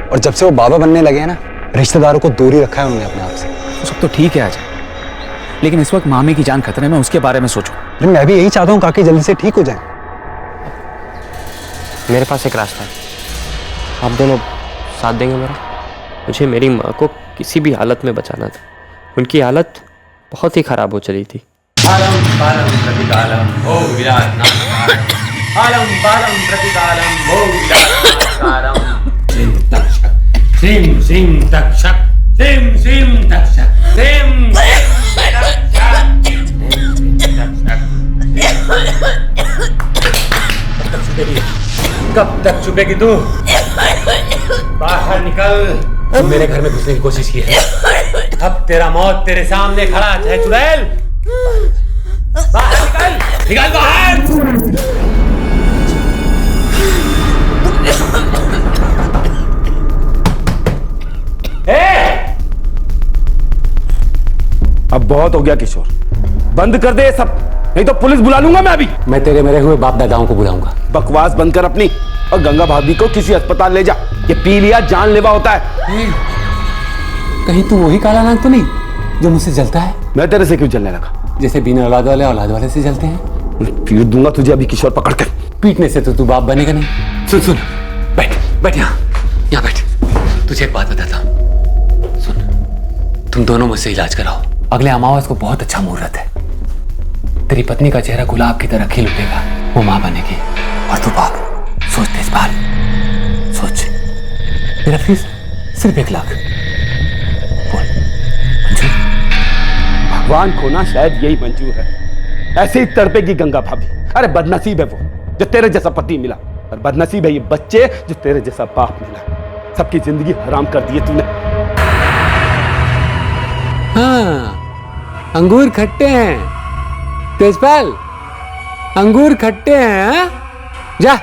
और जब से वो बाबा बनने लगे हैं ना, रिश्तेदारों को दूर ही रखा है उन्होंने अपने आप से। वो सब तो ठीक है अजय, लेकिन इस वक्त मामी की जान खतरे में, उसके बारे में सोचो। मैं भी यही चाहता हूँ काकी जल्दी से ठीक हो जाए। मेरे पास एक रास्ता है, आप दोनों साथ देंगे मेरा? मुझे मेरी माँ को किसी भी हालत में बचाना था। उनकी हालत बहुत ही खराब हो चली थी। आलम बालम प्रतिकालम भो विराट नामकारम। आलम बालम प्रतिकालम भो विराट नामकारम। सिम तक्षक, सिम सिम तक्षक, सिम सिम तक्षक, सिम कब तक छुपेगी तू? बाहर निकल। तू मेरे घर में घुसने की कोशिश की है, अब तेरा मौत तेरे सामने खड़ा है चुड़ैल। बाहर निकल, निकल बाहर। अब बहुत हो गया किशोर, बंद कर दे ये सब, नहीं तो पुलिस बुला लूंगा मैं अभी। मैं तेरे मरे हुए बाप दादाओं को बुलाऊंगा। बकवास बंद कर अपनी, और गंगा भाभी को किसी अस्पताल ले जा। ये पीलिया जानलेवा होता है। कहीं तू वही काला नाग तो नहीं जो मुझसे जलता है? मैं तेरे से क्यों जलने लगा? जैसे बिना औलाद वाले से जलते हैं। पीट दूंगा तुझे अभी किशोर, पकड़ कर। पीटने से तो तू बाप बनेगा नहीं। सुन सुन, बैठ बैठ, यहाँ बैठ। तुझे एक बात बताता हूँ, सुन। तुम दोनों मुझसे इलाज कराओ। अगले अमावस को बहुत अच्छा मुहूर्त है। तेरी पत्नी का चेहरा गुलाब की तरह खिल उठेगा, वो माँ बनेगी और तू बाप। सोच इस बार, सोच। मेरा फीस सिर्फ 1 लाख। बोल मंजूर? भगवान को ना शायद यही मंजूर है। ऐसे ही तड़पेगी गंगा भाभी। अरे बदनसीब है वो जो तेरे जैसा पति मिला, और बदनसीब है ये बच्चे जो तेरे जैसा बाप मिला। सबकी जिंदगी हराम कर दी है तूने। हाँ, अंगूर खट्टे हैं तेजपाल, अंगूर खट्टे हैं। हाँ? जा।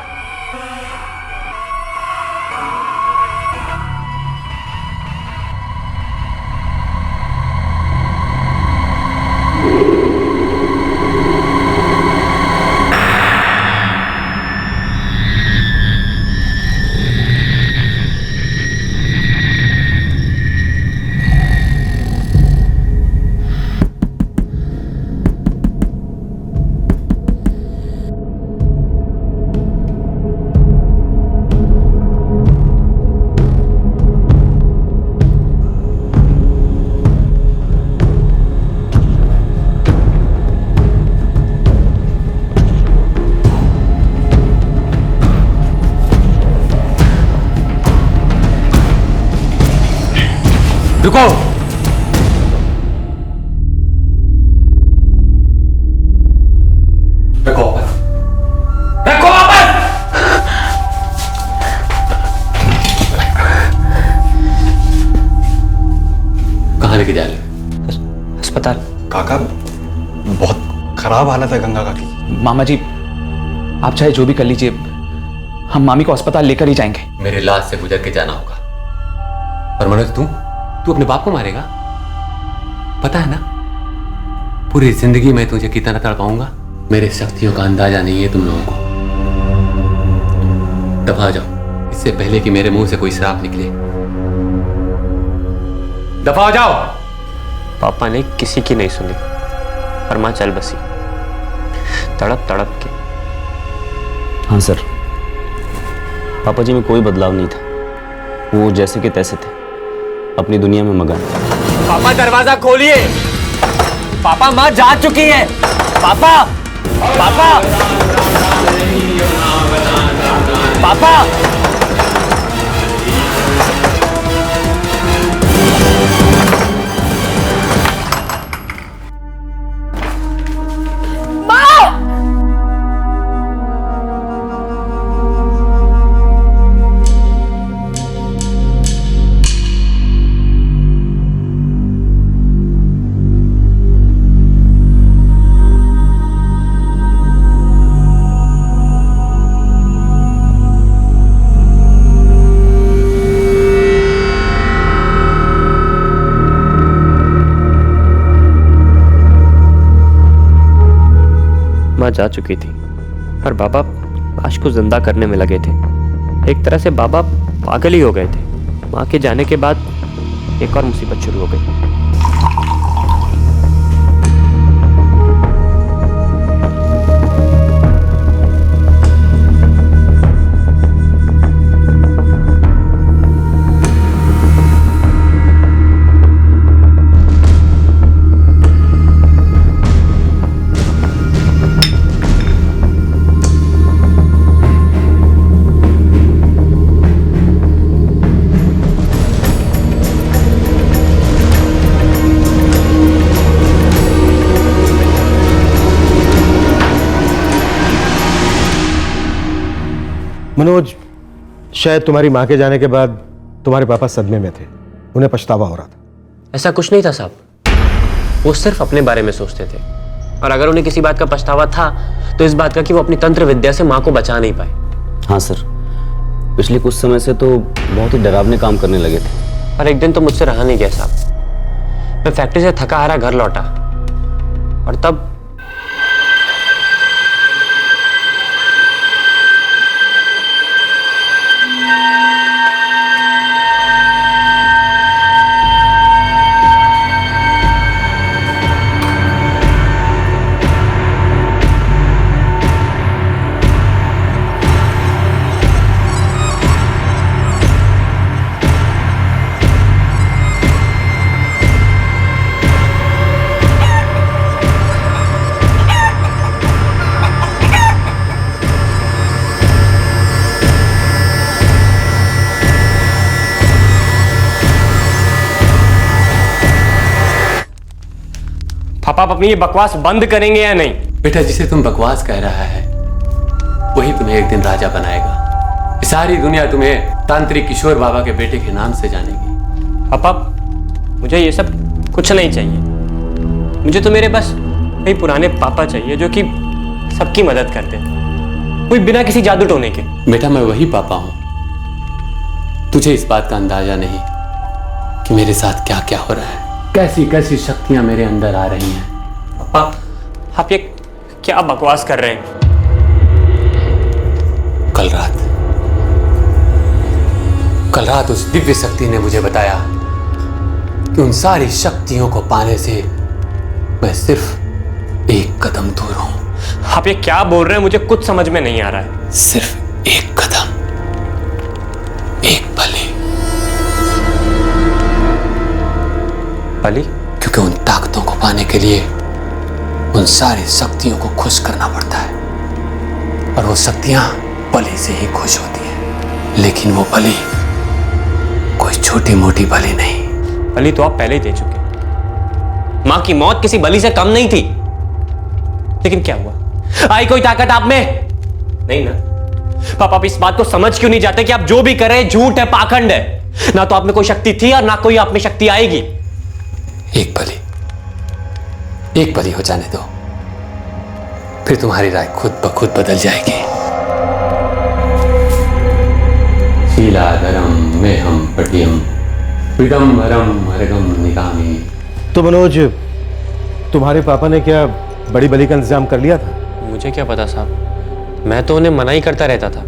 रुको। लेके जा रहे हो? अस्पताल। काका बहुत खराब हालत है गंगा काकी। मामा जी आप चाहे जो भी कर लीजिए, हम मामी को अस्पताल लेकर ही जाएंगे। मेरे लाश से गुजर के जाना होगा। और मनोज तू अपने बाप को मारेगा? पता है ना, पूरी जिंदगी में तुझे कितना तड़पाऊंगा। मेरे शक्तियों का अंदाजा नहीं है तुम लोगों को। दफा जाओ, इससे पहले कि मेरे मुंह से कोई श्राप निकले। दफा जाओ। पापा ने किसी की नहीं सुनी और मां चल बसी तड़प तड़प के। हाँ सर, पापा जी में कोई बदलाव नहीं था। वो जैसे के तैसे थे, अपनी दुनिया में मगन। पापा दरवाजा खोलिए। पापा मां जा चुकी है। पापा पापा पापा मां जा चुकी थी और बाबा लाश को जिंदा करने में लगे थे। एक तरह से बाबा पागल ही हो गए थे। मां के जाने के बाद एक और मुसीबत शुरू हो गई। मनोज, शायद तुम्हारी मां के जाने के बाद तुम्हारे पापा सदमे में थे, उन्हें पछतावा हो रहा था। ऐसा कुछ नहीं था साहब। वो सिर्फ अपने बारे में सोचते थे, और अगर उन्हें किसी बात का पछतावा था तो इस बात का कि वो अपनी तंत्र विद्या से मां को बचा नहीं पाए। हाँ सर, पिछले कुछ समय से तो बहुत ही डरावने काम करने लगे थे। और एक दिन तो मुझसे रहा नहीं गया साहब। मैं फैक्ट्री से थका हारा घर लौटा और तब पापा अपनी ये बकवास बंद करेंगे या नहीं? बेटा, जिसे तुम बकवास कह रहा है वही तुम्हें एक दिन राजा बनाएगा। सारी दुनिया तुम्हें तांत्रिक किशोर बाबा के बेटे के नाम से जानेगी। पापा मुझे ये सब कुछ नहीं चाहिए। मुझे तो मेरे बस वही पुराने पापा चाहिए जो कि सबकी मदद करते, कोई बिना किसी जादू टोने के। बेटा, मैं वही पापा हूं। तुझे इस बात का अंदाजा नहीं कि मेरे साथ क्या क्या हो रहा है, कैसी कैसी शक्तियां मेरे अंदर आ रही हैं। पापा आप ये क्या बकवास कर रहे हैं? कल रात उस दिव्य शक्ति ने मुझे बताया कि उन सारी शक्तियों को पाने से मैं सिर्फ एक कदम दूर हूं। आप ये क्या बोल रहे हैं? मुझे कुछ समझ में नहीं आ रहा है। सिर्फ एक कदम, एक बलि। बलि? क्योंकि उन ताकतों को पाने के लिए उन सारी शक्तियों को खुश करना पड़ता है, और वो शक्तियां बलि से ही खुश होती हैं। लेकिन वो बलि कोई छोटी मोटी बलि नहीं। बलि तो आप पहले ही दे चुके। मां की मौत किसी बलि से कम नहीं थी। लेकिन क्या हुआ? आई कोई ताकत आप में? नहीं ना। पापा आप इस बात को समझ क्यों नहीं जाते कि आप जो भी कर रहे हैं झूठ है, पाखंड है। ना तो आप में कोई शक्ति थी और ना कोई आप में शक्ति आएगी। एक बली हो जाने दो, फिर तुम्हारी राय खुद ब खुद बदल जाएगी। शीलाधरम में हम पटियम पिडम्बरम हरगम निकामी। तो मनोज, तुम्हारे पापा ने क्या बड़ी बली का इंतजाम कर लिया था? मुझे क्या पता साहब, मैं तो उन्हें मना ही करता रहता था।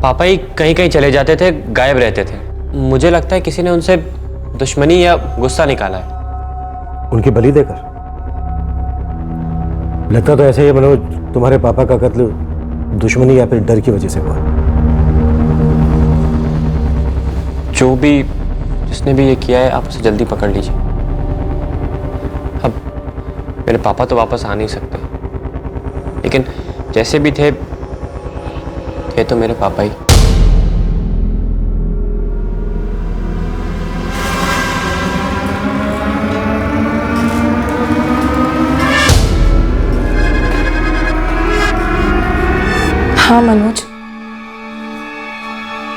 पापा ही कहीं कहीं चले जाते थे, गायब रहते थे। मुझे लगता है किसी ने उनसे दुश्मनी या गुस्सा निकाला है। उनकी बलि देकर? लगता तो ऐसे ही मनोज, तुम्हारे पापा का कत्ल दुश्मनी या फिर डर की वजह से हुआ। जो भी जिसने भी ये किया है, आप उसे जल्दी पकड़ लीजिए। अब मेरे पापा तो वापस आ नहीं सकते, लेकिन जैसे भी थे तो मेरे पापा ही। हाँ मनोज,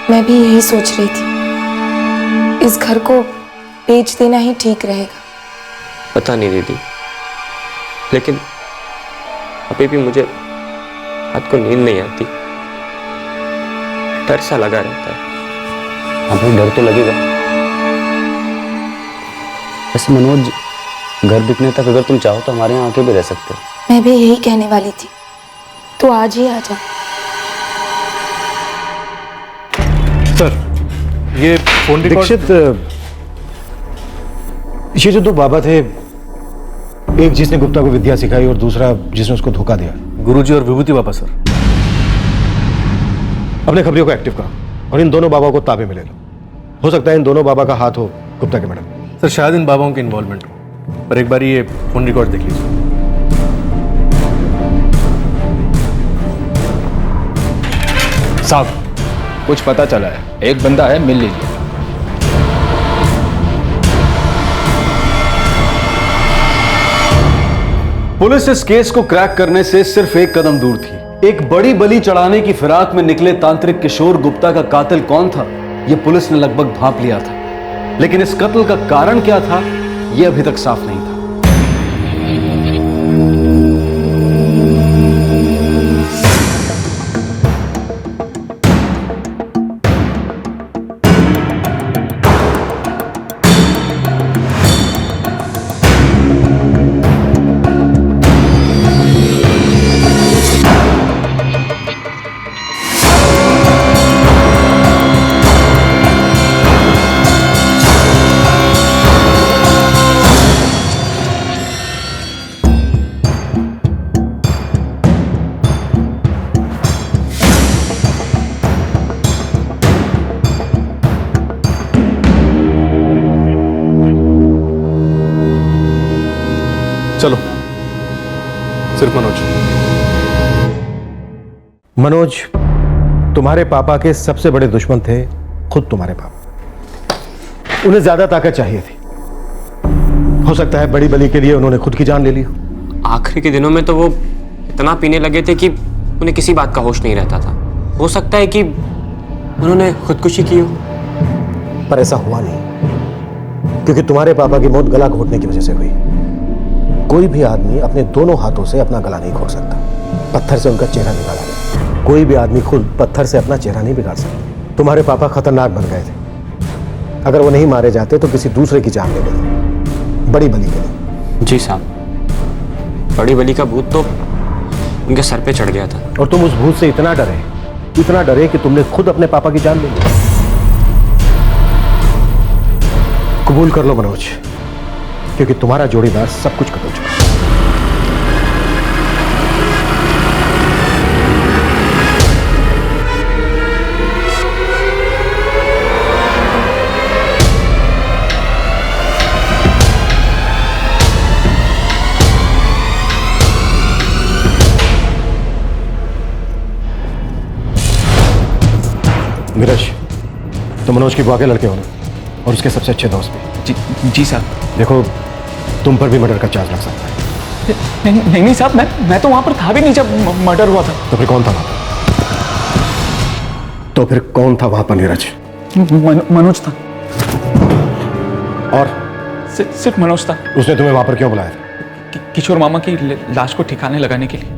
मैं भी यही सोच रही थी, इस घर को बेच देना ही ठीक रहेगा। पता नहीं दीदी, लेकिन अभी भी मुझे रात को नींद नहीं आती, डर सा लगा रहता है। अभी डर तो लगेगा। वैसे मनोज, घर बिकने तक अगर तुम चाहो तो हमारे यहाँ आके भी रह सकते हो। मैं भी यही कहने वाली थी, तो आज ही आ जा। सर, ये फोन दीक्षित, ये जो दो बाबा थे, एक जिसने गुप्ता को विद्या सिखाई और दूसरा जिसने उसको धोखा दिया, गुरुजी और विभूति बाबा सर। अपने खबरियों को एक्टिव करो और इन दोनों बाबा को ताबे में ले लो। हो सकता है इन दोनों बाबा का हाथ हो गुप्ता के मैडम। सर शायद इन बाबाओं की इन्वॉल्वमेंट हो, पर एक बार ये फोन रिकॉर्ड देख लीजिए। साहब, कुछ पता चला है, एक बंदा है, मिल लीजिए। पुलिस इस केस को क्रैक करने से सिर्फ एक कदम दूर थी। एक बड़ी बलि चढ़ाने की फिराक में निकले तांत्रिक किशोर गुप्ता का कातिल कौन था, यह पुलिस ने लगभग भांप लिया था, लेकिन इस कत्ल का कारण क्या था, यह अभी तक साफ नहीं था। चलो, सिर्फ मनोज, तुम्हारे पापा के सबसे बड़े दुश्मन थे खुद तुम्हारे पापा। उन्हें ज्यादा ताकत चाहिए थी। हो सकता है बड़ी बली के लिए उन्होंने खुद की जान ले ली हो। आखिरी के दिनों में तो वो इतना पीने लगे थे कि उन्हें किसी बात का होश नहीं रहता था। हो सकता है कि उन्होंने खुदकुशी की हो, पर ऐसा हुआ नहीं, क्योंकि तुम्हारे पापा की मौत गला घोटने की वजह से हुई। कोई भी आदमी अपने दोनों हाथों से अपना गला नहीं घोट सकता। पत्थर से उनका चेहरा निकाला गया। कोई भी आदमी खुद पत्थर से अपना चेहरा नहीं बिगाड़ सकता। तुम्हारे पापा खतरनाक बन गए थे। अगर वो नहीं मारे जाते तो किसी दूसरे की जान ले लेते, बड़ी बली के लिए। जी साहब, बड़ी बली का भूत तो उनके सर पे चढ़ गया था। और तुम उस भूत से इतना डरे कि तुमने खुद अपने पापा की जान ले ली। कबूल कर लो मनोज, क्योंकि तुम्हारा जोड़ीदार सब कुछ बदल चुका है। नीरज, तुम मनोज की बुआ के लड़के हो ना, और उसके सबसे अच्छे दोस्त भी। जी साहब। देखो, तुम पर भी मर्डर का चार्ज लग सकता है। नहीं साहब, मैं तो वहां पर था भी नहीं जब मर्डर हुआ था। तो फिर कौन था वहां पर? तो फिर कौन था वहां पर नीरज? मनोज था। और सिर्फ मनोज था। उसने तुम्हें वहां पर क्यों बुलाया था? किशोर मामा की लाश को ठिकाने लगाने के लिए।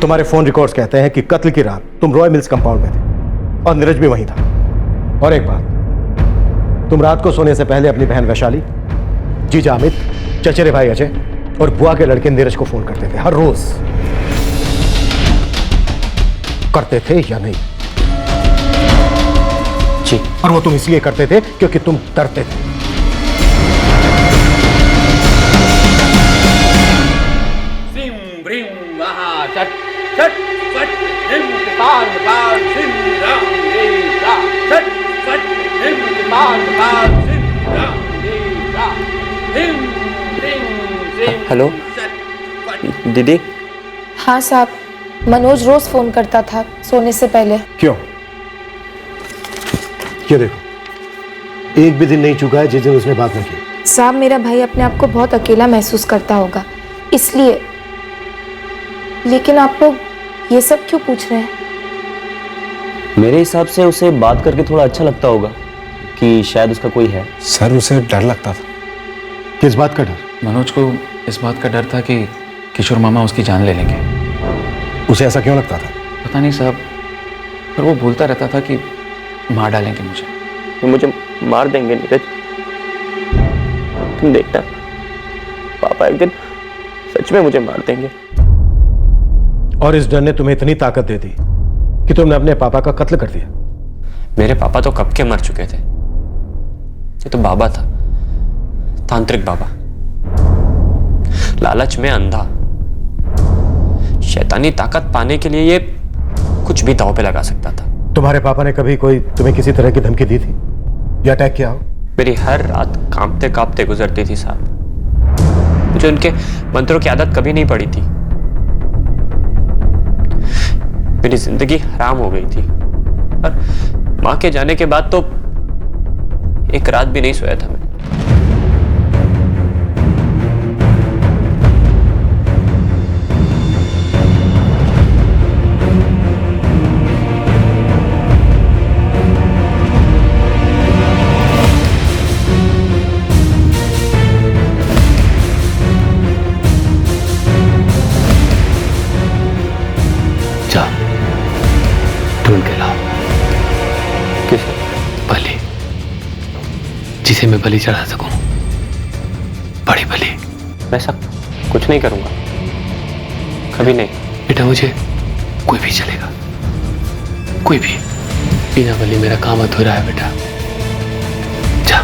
तुम्हारे फोन रिकॉर्ड्स कहते हैं कि कत्ल की रात तुम रॉय मिल्स कंपाउंड में थे और नीरज भी वहीं था। और एक बात, तुम रात को सोने से पहले अपनी बहन वैशाली, जीजा अमित, चचेरे भाई अजय और बुआ के लड़के नीरज को फोन करते थे हर रोज। करते थे या नहीं? जी। और वो तुम इसलिए करते थे क्योंकि तुम डरते थे। हेलो दीदी। हाँ साहब, मनोज रोज फोन करता था सोने से पहले। क्यों? ये देखो, एक भी दिन नहीं चुका है जिस दिन उसने बात न की। साहब, मेरा भाई अपने आप को बहुत अकेला महसूस करता होगा, इसलिए। लेकिन आप लोग ये सब क्यों पूछ रहे हैं? मेरे हिसाब से उसे बात करके थोड़ा अच्छा लगता होगा कि शायद उसका कोई है। सर, उसे डर लगता था। किस बात का डर? मनोज को इस बात का डर था कि किशोर मामा उसकी जान ले लेंगे। उसे ऐसा क्यों लगता था? पता नहीं साहब, पर वो बोलता रहता था कि मार डालेंगे मुझे मार देंगे नीरज। तुम देखना, पापा एक दिन सच में मुझे मार देंगे। और इस डर ने तुम्हें इतनी ताकत दे दी कि तुमने अपने पापा का कत्ल कर दिया। मेरे पापा तो कब के मर चुके थे। ये तो बाबा था, तांत्रिक बाबा, लालच में अंधा। शैतानी ताकत पाने के लिए ये कुछ भी दांव पे लगा सकता था। तुम्हारे पापा ने कभी कोई तुम्हें किसी तरह की धमकी दी थी या अटैक किया हो? मेरी हर रात कांपते कांपते गुजरती थी साहब। मुझे उनके मंत्रों की आदत कभी नहीं पड़ी थी। मेरी जिंदगी हराम हो गई थी। और मां के जाने के बाद तो एक रात भी नहीं सोया था मैं। ढूंढ के लाओ। किसे? बलि, जिसे मैं बलि चढ़ा सकूं। बड़ी बलि। मैं सब कुछ नहीं करूंगा, कभी नहीं। बेटा, मुझे कोई भी चलेगा, कोई भी। बिना बलि मेरा काम अधूरा है बेटा। जा।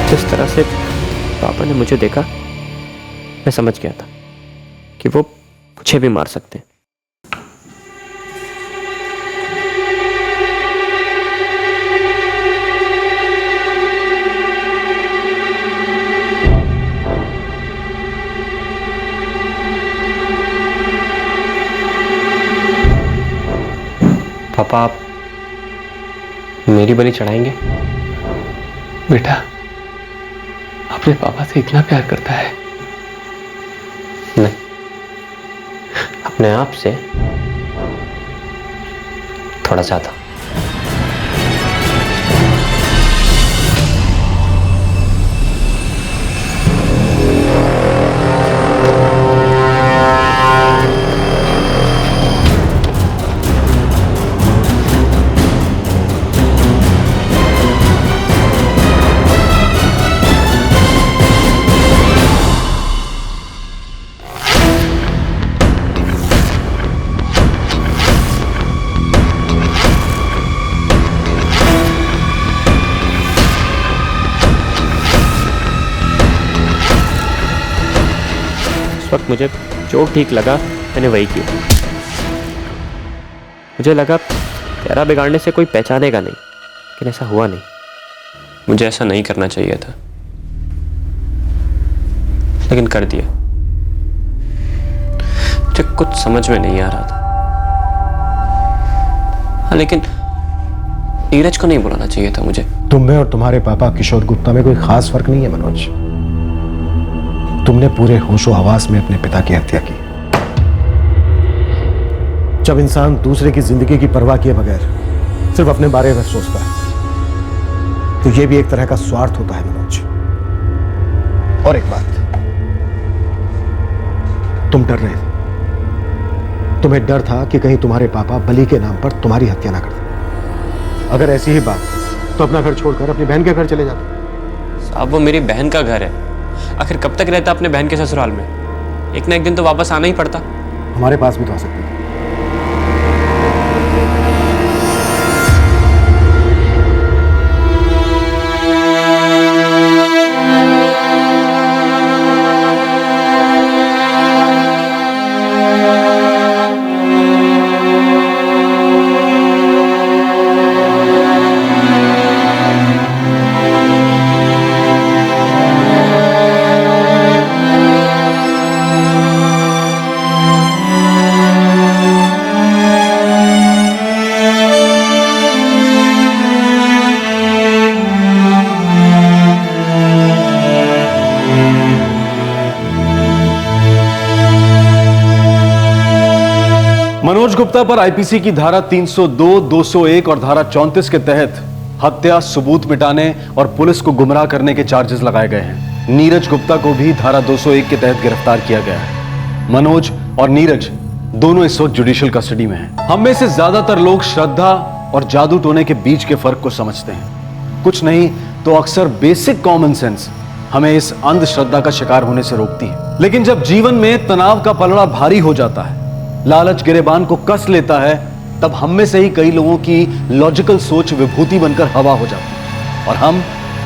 जिस तरह से पापा ने मुझे देखा, मैं समझ गया था कि वो मुझे भी मार सकते हैं। पापा, आप मेरी बलि चढ़ाएंगे? बेटा, अपने पापा से इतना प्यार करता है? नहीं, अपने आप से थोड़ा ज्यादा। वक्त मुझे जो ठीक लगा मैंने वही किया। मुझे लगा तेरा बिगाड़ने से कोई पहचानेगा नहीं, लेकिन ऐसा हुआ नहीं। मुझे ऐसा नहीं करना चाहिए था, लेकिन कर दिया। मुझे कुछ समझ में नहीं आ रहा था। हाँ, लेकिन नीरज को नहीं बुलाना चाहिए था मुझे। तुम में और तुम्हारे पापा किशोर गुप्ता में कोई खास फर्क नहीं है मनोज। तुमने पूरे होशो हवास में अपने पिता की हत्या की। जब इंसान दूसरे की जिंदगी की परवाह किए बगैर सिर्फ अपने बारे में सोचता है तो यह भी एक तरह का स्वार्थ होता है मनोज। और एक बात, तुम डर रहे थे, तुम्हें डर था कि कहीं तुम्हारे पापा बलि के नाम पर तुम्हारी हत्या ना कर दें। अगर ऐसी ही बात तो अपना घर छोड़कर अपनी बहन के घर चले जाते। साहब वो मेरी बहन का घर है, आखिर कब तक रहता अपने बहन के ससुराल में? एक ना एक दिन तो वापस आना ही पड़ता। हमारे पास भी तो आ सकते थे। मनोज गुप्ता पर आईपीसी की धारा 302, 201 और धारा 34 के तहत हत्या, सबूत मिटाने और पुलिस को गुमराह करने के चार्जेस लगाए गए हैं। नीरज गुप्ता को भी धारा 201 के तहत गिरफ्तार किया गया है। मनोज और नीरज दोनों इस वक्त जुडिशियल कस्टडी में हैं। हम में से ज्यादातर लोग श्रद्धा और जादू टोने के बीच के फर्क को समझते हैं। कुछ नहीं तो अक्सर बेसिक कॉमन सेंस हमें इस अंधश्रद्धा का शिकार होने से रोकती है। लेकिन जब जीवन में तनाव का पलड़ा भारी हो जाता है, लालच गिरेबान को कस लेता है, तब हम में से ही कई लोगों की लॉजिकल सोच विभूति बनकर हवा हो जाती है और हम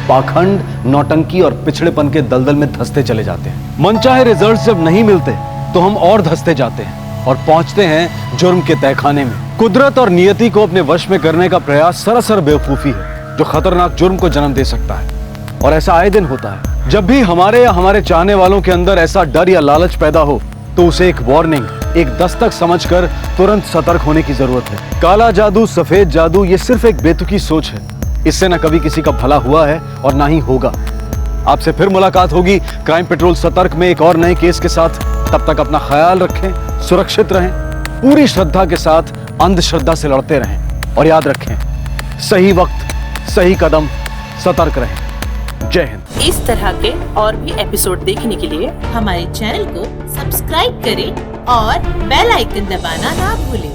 पाखंड, नौटंकी और पिछड़ेपन के दलदल में धंसते चले जाते हैं। मनचाहे रिजल्ट्स जब नहीं मिलते तो हम और धंसते जाते हैं और पहुंचते हैं जुर्म के तहखाने में। कुदरत और नियति को अपने वश में करने का प्रयास सरासर बेवकूफी है जो खतरनाक जुर्म को जन्म दे सकता है। और ऐसा आए दिन होता है। जब भी हमारे या हमारे चाहने वालों के अंदर ऐसा डर या लालच पैदा हो तो उसे एक वार्निंग, एक दस्तक समझकर तुरंत सतर्क होने की जरूरत है। काला जादू, सफेद जादू, ये सिर्फ एक बेतुकी सोच है। इससे न कभी किसी का भला हुआ है और ना ही होगा। आपसे फिर मुलाकात होगी क्राइम पेट्रोल सतर्क में एक और नए केस के साथ। तब तक अपना ख्याल रखें, सुरक्षित रहें, पूरी श्रद्धा के साथ अंधश्रद्धा से लड़ते रहें और याद रखें, सही वक्त, सही कदम, सतर्क रहें। जय हिंद। इस तरह के और भी एपिसोड देखने के लिए हमारे चैनल को सब्सक्राइब करें और बेल आइकन दबाना ना भूलें।